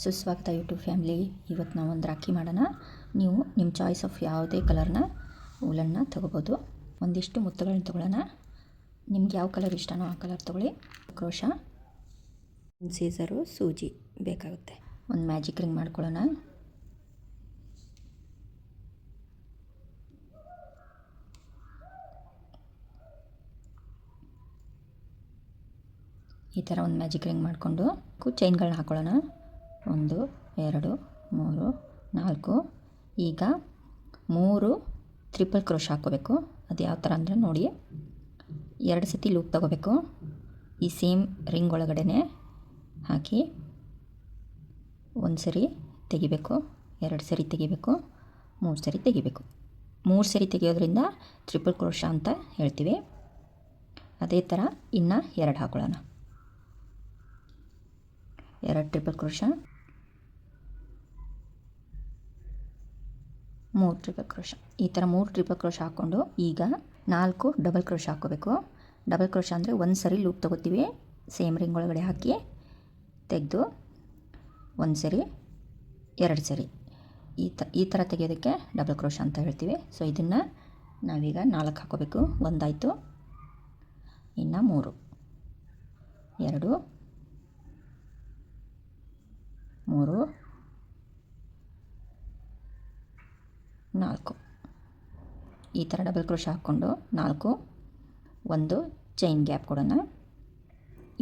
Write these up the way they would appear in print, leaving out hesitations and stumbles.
ಸುಸ್ವಾಗತ YouTube family. ಇವತ್ತು ನಾವು ಒಂದು ರಾಖಿ ಮಾಡೋಣ. ನೀವು ನಿಮ್ಮ ಚಾಯ್ಸ್ ಆಫ್ ಯಾವುದೇ ಕಲರ್ನ ಊಲನ್ನ ತೊಗೋಬೋದು. ಒಂದಿಷ್ಟು ಮುತ್ತುಗಳನ್ನ ತೊಗೊಳ್ಳೋಣ. ನಿಮ್ಗೆ ಯಾವ ಕಲರ್ ಇಷ್ಟನೋ ಆ ಕಲರ್ ತೊಗೊಳ್ಳಿ. ಕ್ರೋಶ, ಒಂದು ಸೀಸರು, ಸೂಜಿ ಬೇಕಾಗುತ್ತೆ. ಒಂದು ಮ್ಯಾಜಿಕ್ ರಿಂಗ್ ಮಾಡ್ಕೊಳ್ಳೋಣ. ಈ ಥರ ಒಂದು ಮ್ಯಾಜಿಕ್ ರಿಂಗ್ ಮಾಡಿಕೊಂಡು ಚೈನ್ಗಳನ್ನ ಹಾಕ್ಕೊಳ್ಳೋಣ. 1 2 3 4. ಈಗ 3 ಟ್ರಿಪಲ್ ಕ್ರೋಶ ಹಾಕ್ಕೋಬೇಕು. ಅದು ಯಾವ ಥರ ಅಂದರೆ ನೋಡಿ, 2 ಸತಿ ಲೂಪ್ ತೊಗೋಬೇಕು. ಈ ಸೇಮ್ ರಿಂಗ್ ಒಳಗಡೆ ಹಾಕಿ 1 ಸರಿ ತೆಗಿಬೇಕು, 2 ಸರಿ ತೆಗಿಬೇಕು, 3 ಸರಿ ತೆಗಿಬೇಕು. 3 ಸರಿ ತೆಗಿಯೋದ್ರಿಂದ ಟ್ರಿಪಲ್ ಕ್ರೋಶ ಅಂತ ಹೇಳ್ತೀವಿ. ಅದೇ ಥರ ಇನ್ನು 2 ಹಾಕ್ಕೊಳ್ಳೋಣ. 2 ಟ್ರಿಪಲ್ ಕ್ರೋಶ, 3 ಟ್ರಿಪಲ್ ಕ್ರೋಶ. ಈ ಥರ 3 ಟ್ರಿಪಲ್ ಕ್ರೋಶ ಹಾಕ್ಕೊಂಡು ಈಗ 4 ಡಬಲ್ ಕ್ರೋಶ ಹಾಕ್ಕೋಬೇಕು. ಡಬಲ್ ಕ್ರೋಶ ಅಂದರೆ 1 ಸರಿ ಲೂಪ್ ತೊಗೋತೀವಿ, ಸೇಮ್ ರಿಂಗ್ ಒಳಗಡೆ ಹಾಕಿ ತೆಗೆದು 1 ಸರಿ 2 ಸರಿ ಈ ಥರ ತೆಗೆಯೋದಕ್ಕೆ ಡಬಲ್ ಕ್ರೋಶ ಅಂತ ಹೇಳ್ತೀವಿ. ಸೊ ಇದನ್ನು ನಾವೀಗ 4 ಹಾಕ್ಕೋಬೇಕು. 1 ಆಯಿತು, ಇನ್ನು 3 2 3 4 ಈ ಥರ ಡಬಲ್ ಕ್ರೋಶ ಹಾಕ್ಕೊಂಡು 4 ಒಂದು ಚೈನ್ ಗ್ಯಾಪ್ ಕೊಡೋಣ.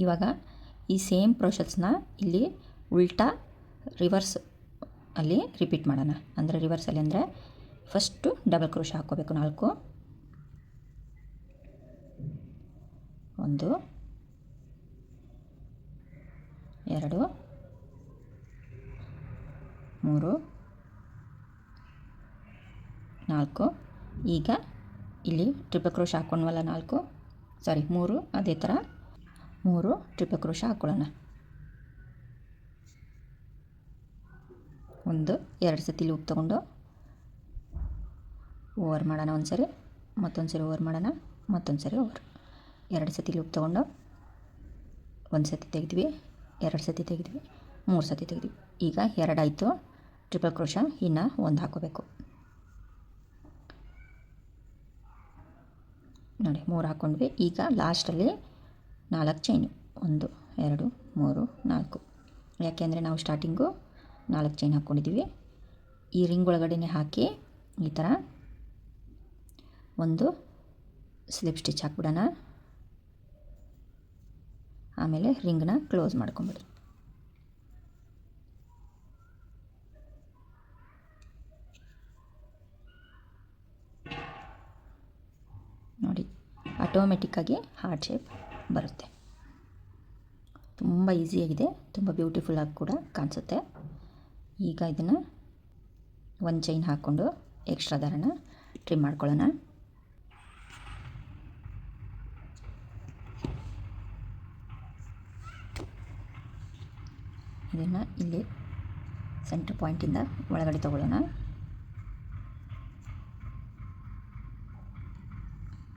ಇವಾಗ ಈ ಸೇಮ್ ಪ್ರೋಸೆಸ್ನ ಇಲ್ಲಿ ಉಲ್ಟಾ ರಿವರ್ಸ್ ಅಲ್ಲಿ ರಿಪೀಟ್ ಮಾಡೋಣ. ಅಂದರೆ ರಿವರ್ಸಲ್ಲಿ ಅಂದರೆ ಫಸ್ಟು ಡಬಲ್ ಕ್ರೋಶ ಹಾಕ್ಕೋಬೇಕು. 4 1 2 3 4. ಈಗ ಇಲ್ಲಿ ಟ್ರಿಪಲ್ ಕ್ರೋಶ ಹಾಕ್ಕೊಂಡ್ವಲ್ಲ 3 ಅದೇ ಥರ 3 ಟ್ರಿಪಲ್ ಕ್ರೋಶ ಹಾಕ್ಕೊಳ್ಳೋಣ. 1 2 ಸತಿ ಲೂಪ್ ತೊಗೊಂಡು ಓವರ್ ಮಾಡೋಣ. ಒಂದು ಸರಿ, ಮತ್ತೊಂದು ಸರಿ ಓವರ್ ಮಾಡೋಣ, ಮತ್ತೊಂದು ಸರಿ ಓವರ್. 2 ಸತಿ ಲೂಪ್ ತೊಗೊಂಡು 1 ಸತಿ ತೆಗೆದ್ವಿ, 2 ಸತಿ ತೆಗೆದ್ವಿ, 3 ಸತಿ ತೆಗೆದ್ವಿ. ಈಗ 2 ಆಯಿತು ಟ್ರಿಪಲ್ ಕ್ರೋಶ, ಇನ್ನು 1 ಹಾಕ್ಕೋಬೇಕು. ನೋಡಿ 3 ಹಾಕ್ಕೊಂಡ್ವಿ. ಈಗ ಲಾಸ್ಟಲ್ಲಿ 4 ಚೈನು, 1 2 3 4. ಯಾಕೆಂದರೆ ನಾವು ಸ್ಟಾರ್ಟಿಂಗು 4 ಚೈನ್ ಹಾಕ್ಕೊಂಡಿದ್ದೀವಿ. ಈ ರಿಂಗ್ ಒಳಗಡೆ ಹಾಕಿ ಈ ಥರ ಒಂದು ಸ್ಲಿಪ್ ಸ್ಟಿಚ್ ಹಾಕ್ಬಿಡೋಣ. ಆಮೇಲೆ ರಿಂಗ್ನ ಕ್ಲೋಸ್ ಮಾಡ್ಕೊಂಬಿಡಿ. ನೋಡಿ ಆಟೋಮೆಟಿಕ್ಕಾಗಿ ಹಾರ್ಟ್ ಶೇಪ್ ಬರುತ್ತೆ. ತುಂಬ ಈಸಿಯಾಗಿದೆ, ತುಂಬ ಬ್ಯೂಟಿಫುಲ್ಲಾಗಿ ಕೂಡ ಕಾಣಿಸುತ್ತೆ. ಈಗ ಇದನ್ನು 1 ಚೈನ್ ಹಾಕ್ಕೊಂಡು ಎಕ್ಸ್ಟ್ರಾ ದಾರನ ಟ್ರಿಮ್ ಮಾಡ್ಕೊಳ್ಳೋಣ. ಇದನ್ನು ಇಲ್ಲಿ ಸೆಂಟ್ರ್ ಪಾಯಿಂಟಿಂದ ಒಳಗಡೆ ತಗೊಳ್ಳೋಣ.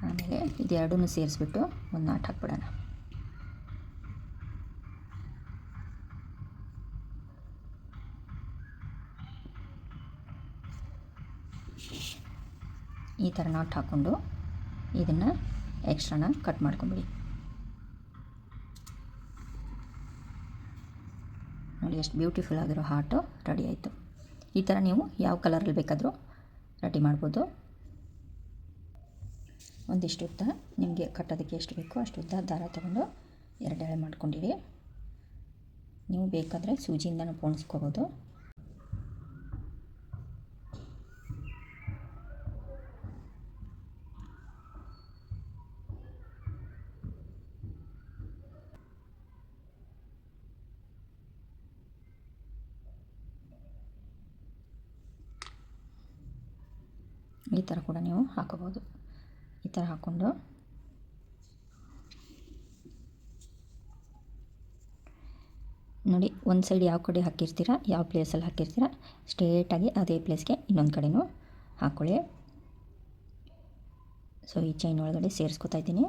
ಆಮೇಲೆ ಇದೆರಡೂ ಸೇರಿಸ್ಬಿಟ್ಟು ಒಂದು ನಾಟ್ ಹಾಕ್ಬಿಡೋಣ. ಈ ಥರ ನಾಟ್ ಹಾಕ್ಕೊಂಡು ಇದನ್ನು ಎಕ್ಸ್ಟ್ರಾನ ಕಟ್ ಮಾಡ್ಕೊಂಬಿಡಿ. ನೋಡಿ ಎಷ್ಟು ಬ್ಯೂಟಿಫುಲ್ ಆಗಿರೋ ಹಾರ್ಟು ರೆಡಿ ಆಯಿತು. ಈ ಥರ ನೀವು ಯಾವ ಕಲರಲ್ಲಿ ಬೇಕಾದರೂ ರೆಡಿ ಮಾಡ್ಬೋದು. ಒಂದಿಷ್ಟು ಉದ್ದ ನಿಮಗೆ ಕಟ್ಟೋದಕ್ಕೆ ಎಷ್ಟು ಬೇಕೋ ಅಷ್ಟು ಉದ್ದ ದಾರ ತೊಗೊಂಡು 2 ಎಳೆ ಮಾಡ್ಕೊಂಡಿರಿ. ನೀವು ಬೇಕಾದರೆ ಸೂಜಿಯಿಂದನೂ ಪೋಣಿಸ್ಕೋಬೋದು. ಈ ಥರ ಕೂಡ ನೀವು ಹಾಕೋಬೋದು. ಈ ಥರ ಹಾಕ್ಕೊಂಡು ನೋಡಿ, ಒಂದು ಸೈಡ್ ಯಾವ ಕಡೆ ಹಾಕಿರ್ತೀರ, ಯಾವ ಪ್ಲೇಸಲ್ಲಿ ಹಾಕಿರ್ತೀರ, ಸ್ಟ್ರೇಟಾಗಿ ಅದೇ ಪ್ಲೇಸ್ಗೆ ಇನ್ನೊಂದು ಕಡೆನೂ ಹಾಕ್ಕೊಳ್ಳಿ. ಸೊ ಈ ಚೈನ್ ಒಳಗಡೆ ಸೇರಿಸ್ಕೊತಾ ಇದ್ದೀನಿ.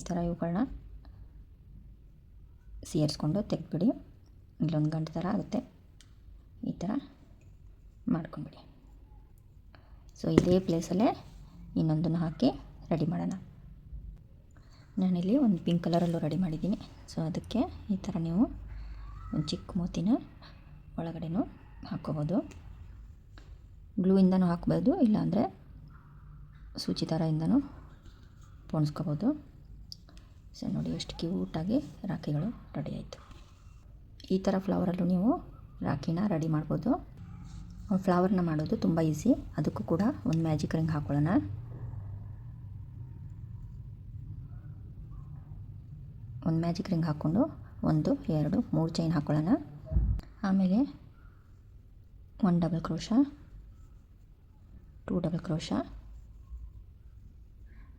ಥರ ಇವುಗಳನ್ನ ಸೇರಿಸ್ಕೊಂಡು ತೆಗೆದ್ಬಿಡಿ. ಇಲ್ಲೊಂದು ಗಂಟು ಥರ ಆಗುತ್ತೆ, ಈ ಥರ ಮಾಡ್ಕೊಂಬಿಡಿ. ಸೊ ಇದೇ ಪ್ಲೇಸಲ್ಲೇ ಇನ್ನೊಂದನ್ನು ಹಾಕಿ ರೆಡಿ ಮಾಡೋಣ. ನಾನಿಲ್ಲಿ ಒಂದು ಪಿಂಕ್ ಕಲರಲ್ಲೂ ರೆಡಿ ಮಾಡಿದ್ದೀನಿ. ಸೊ ಅದಕ್ಕೆ ಈ ಥರ ನೀವು ಒಂದು ಚಿಕ್ಕ ಮೂತಿನ ಒಳಗಡೆನೂ ಹಾಕ್ಕೋಬೋದು. ಗ್ಲೂಯಿಂದನೂ ಹಾಕ್ಬೋದು, ಇಲ್ಲಾಂದರೆ ಸೂಚಿ ದಾರದಿಂದನೂ ಪೋಣಿಸ್ಕೋಬೋದು. ಸೊ ನೋಡಿ ಎಷ್ಟು ಕ್ಯೂಟಾಗಿ ರಾಖಿಗಳು ರೆಡಿ ಆಯಿತು. ಈ ಥರ ಫ್ಲವರಲ್ಲೂ ನೀವು ರಾಖಿನ ರೆಡಿ ಮಾಡ್ಬೋದು. ಫ್ಲವರ್ನ ಮಾಡೋದು ತುಂಬ ಈಸಿ. ಅದಕ್ಕೂ ಕೂಡ ಒಂದು ಮ್ಯಾಜಿಕ್ ರಿಂಗ್ ಹಾಕ್ಕೊಳ್ಳೋಣ. ಒಂದು ಮ್ಯಾಜಿಕ್ ರಿಂಗ್ ಹಾಕ್ಕೊಂಡು 1 2 3 ಚೈನ್ ಹಾಕ್ಕೊಳ್ಳೋಣ. ಆಮೇಲೆ 1 ಡಬಲ್ ಕ್ರೋಶಾ, 2 ಡಬಲ್ ಕ್ರೋಶಾ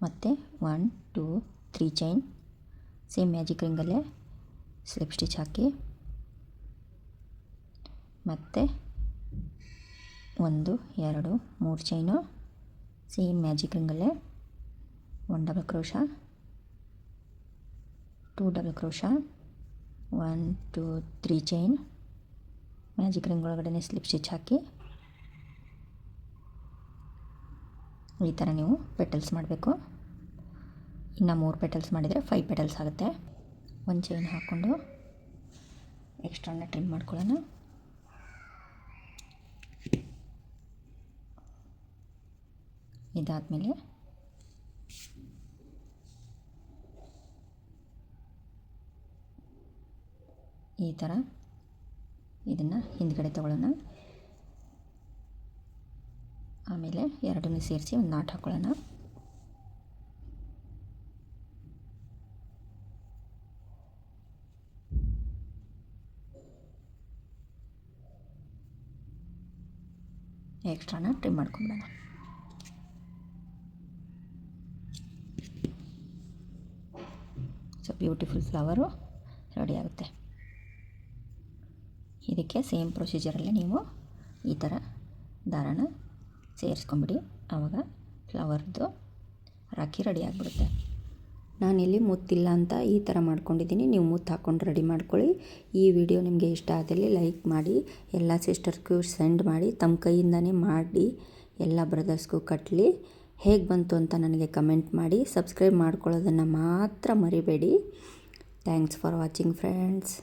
ಮತ್ತು 1 2 3 ಚೈನ್. ಸೇಮ್ ಮ್ಯಾಜಿಕ್ ರಿಂಗಲ್ಲೇ ಸ್ಲಿಪ್ ಸ್ಟಿಚ್ ಹಾಕಿ ಮತ್ತು 1 2 3 ಚೈನು. ಸೇಮ್ ಮ್ಯಾಜಿಕ್ ರಿಂಗಲ್ಲೇ 1 double crochet, 2 double crochet, 1 2 3 chain. Magic ring ಒಳಗಡೆ ಸ್ಲಿಪ್ ಸ್ಟಿಚ್ ಹಾಕಿ ಈ ಥರ ನೀವು ಪೆಟಲ್ಸ್ ಮಾಡಬೇಕು. ಇನ್ನು 3 ಪೆಟಲ್ಸ್ ಮಾಡಿದರೆ 5 ಪೆಟಲ್ಸ್ ಆಗುತ್ತೆ. ಒಂದು ಚೈನ್ ಹಾಕ್ಕೊಂಡು ಎಕ್ಸ್ಟ್ರಾನ ಟ್ರಿಮ್ ಮಾಡ್ಕೊಳ್ಳೋಣ. ಇದಾದಮೇಲೆ ಈ ಥರ ಇದನ್ನು ಹಿಂದ್ಗಡೆ ತಗೊಳ್ಳೋಣ. ಆಮೇಲೆ ಎರಡನ್ನೂ ಸೇರಿಸಿ ಒಂದು ನಾಟ್ ಹಾಕ್ಕೊಳ್ಳೋಣ. ಎಕ್ಸ್ಟ್ರಾನ ಟ್ರಿಮ್ ಮಾಡ್ಕೊಂಬಿಡೋಣ. ಸೊ ಬ್ಯೂಟಿಫುಲ್ ಫ್ಲವರು ರೆಡಿ ಆಗುತ್ತೆ. ಇದಕ್ಕೆ ಸೇಮ್ ಪ್ರೊಸೀಜರಲ್ಲೇ ನೀವು ಈ ಥರ ದಾರನ ಸೇರಿಸ್ಕೊಂಬಿಡಿ. ಆವಾಗ ಫ್ಲವರ್ದು ರಾಖಿ ರೆಡಿ ಆಗಿಬಿಡುತ್ತೆ. ನಾನಿಲ್ಲಿ ಮುತ್ತಿಲ್ಲ ಅಂತ ಈ ಥರ ಮಾಡ್ಕೊಂಡಿದ್ದೀನಿ. ನೀವು ಮುತ್ತು ಹಾಕ್ಕೊಂಡು ರೆಡಿ ಮಾಡ್ಕೊಳ್ಳಿ. ಈ ವಿಡಿಯೋ ನಿಮಗೆ ಇಷ್ಟ ಆದಲ್ಲಿ ಲೈಕ್ ಮಾಡಿ, ಎಲ್ಲ ಸಿಸ್ಟರ್ಸ್ಗೂ ಸೆಂಡ್ ಮಾಡಿ, ತಮ್ಮ ಕೈಯಿಂದನೇ ಮಾಡಿ ಎಲ್ಲ ಬ್ರದರ್ಸ್ಗೂ ಕಟ್ಟಲಿ. ಹೇಗೆ ಬಂತು ಅಂತ ನನಗೆ ಕಮೆಂಟ್ ಮಾಡಿ. ಸಬ್ಸ್ಕ್ರೈಬ್ ಮಾಡ್ಕೊಳ್ಳೋದನ್ನು ಮಾತ್ರ ಮರಿಬೇಡಿ. Thanks for watching friends.